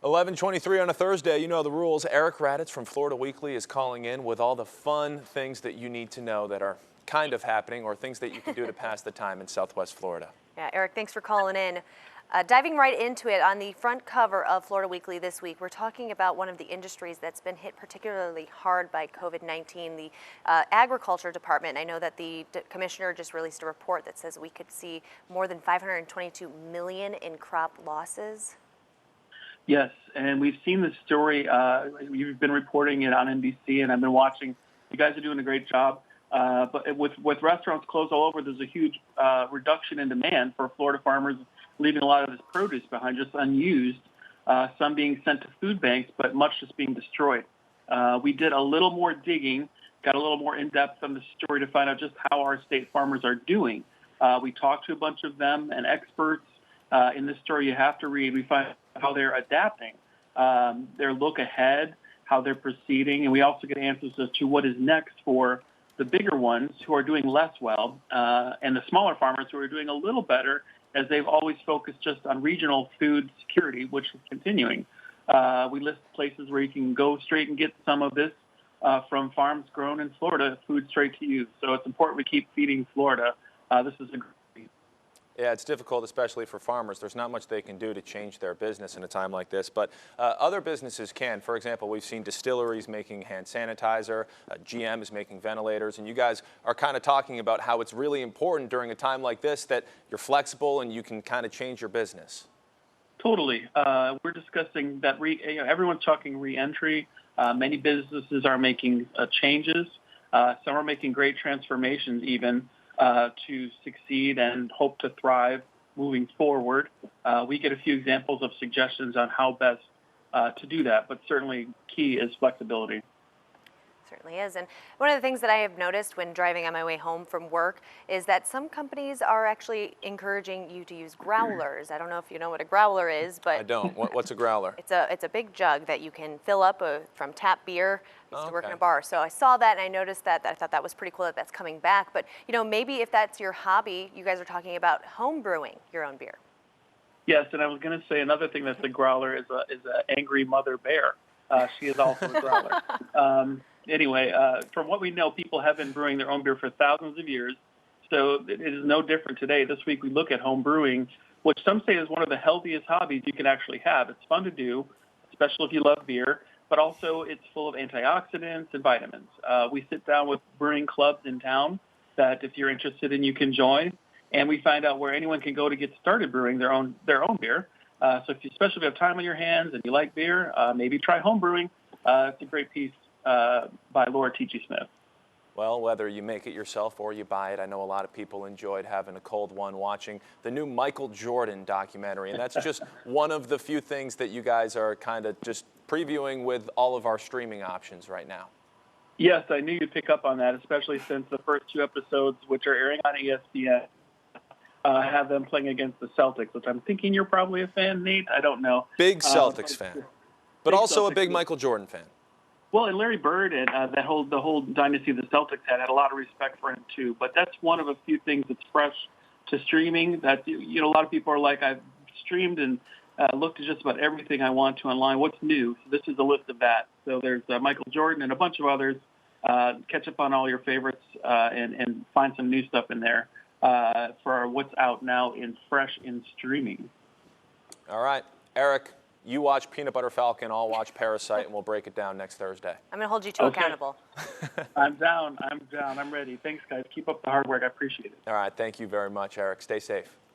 11:23 on a Thursday. You know the rules. Eric Raditz from Florida Weekly is calling in with all the fun things that you need to know that are kind of happening or things that you can do to pass the time in Southwest Florida. Yeah, Eric, thanks for calling in. Diving right into it, on the front cover of Florida Weekly this week, we're talking about one of the industries that's been hit particularly hard by COVID-19, the agriculture department. I know that the commissioner just released a report that says we could see more than 522 million in crop losses. Yes, and we've seen this story. You've been reporting it on NBC, and I've been watching. You guys are doing a great job. But with restaurants closed all over, there's a huge reduction in demand for Florida farmers, leaving a lot of this produce behind, just unused, some being sent to food banks, but much just being destroyed. We did a little more digging, got a little more in-depth on the story to find out just how our state farmers are doing. We talked to a bunch of them and experts. In this story you have to read, we find how they're adapting, their look ahead, how they're proceeding, and we also get answers as to what is next for the bigger ones who are doing less well, and the smaller farmers who are doing a little better, as they've always focused just on regional food security, which is continuing. We list places where you can go straight and get some of this from farms grown in Florida, food straight to you. So it's important we keep feeding Florida. This is a great. Yeah, it's difficult, especially for farmers. There's not much they can do to change their business in a time like this, but other businesses can. For example, we've seen distilleries making hand sanitizer, GM is making ventilators, and you guys are kind of talking about how it's really important during a time like this that you're flexible and you can kind of change your business. Totally. We're discussing that everyone's talking reentry. Many businesses are making changes. Some are making great transformations even. To succeed and hope to thrive moving forward. We get a few examples of suggestions on how best to do that, but certainly key is flexibility. Certainly is. And one of the things that I have noticed when driving on my way home from work is that some companies are actually encouraging you to use growlers. I don't know if you know what a growler is, but I don't. What's a growler? It's a big jug that you can fill up from tap beer. I used to work in Okay. a bar, so I saw that and I noticed that. I thought that was pretty cool that that's coming back. But you know, maybe if that's your hobby, you guys are talking about home brewing your own beer. Yes, and I was going to say another thing that's a growler is an angry mother bear. She is also a growler. Anyway, from what we know, people have been brewing their own beer for thousands of years, so it is no different today. This week we look at home brewing, which some say is one of the healthiest hobbies you can actually have. It's fun to do, especially if you love beer, but also it's full of antioxidants and vitamins. We sit down with brewing clubs in town that if you're interested in, you can join, and we find out where anyone can go to get started brewing their own beer. So especially if you have time on your hands and you like beer, maybe try home brewing. It's a great piece by Laura T.G. Smith. Well, whether you make it yourself or you buy it, I know a lot of people enjoyed having a cold one watching the new Michael Jordan documentary, and that's just one of the few things that you guys are kind of just previewing with all of our streaming options right now. Yes, I knew you'd pick up on that, especially since the first two episodes, which are airing on ESPN, have them playing against the Celtics, which I'm thinking you're probably a fan, Nate. I don't know. Big Celtics fan, but also a big fan. Michael Jordan fan. Well, and Larry Bird and the whole dynasty the Celtics had a lot of respect for him too. But that's one of a few things that's fresh to streaming. That a lot of people are like, I've streamed and looked at just about everything I want to online. What's new? So this is a list of that. So there's Michael Jordan and a bunch of others. Catch up on all your favorites and find some new stuff in there for what's out now in fresh in streaming. All right, Eric. You watch Peanut Butter Falcon, I'll watch Parasite, and we'll break it down next Thursday. I'm going to hold you to accountable. I'm down. I'm ready. Thanks, guys. Keep up the hard work. I appreciate it. All right. Thank you very much, Eric. Stay safe.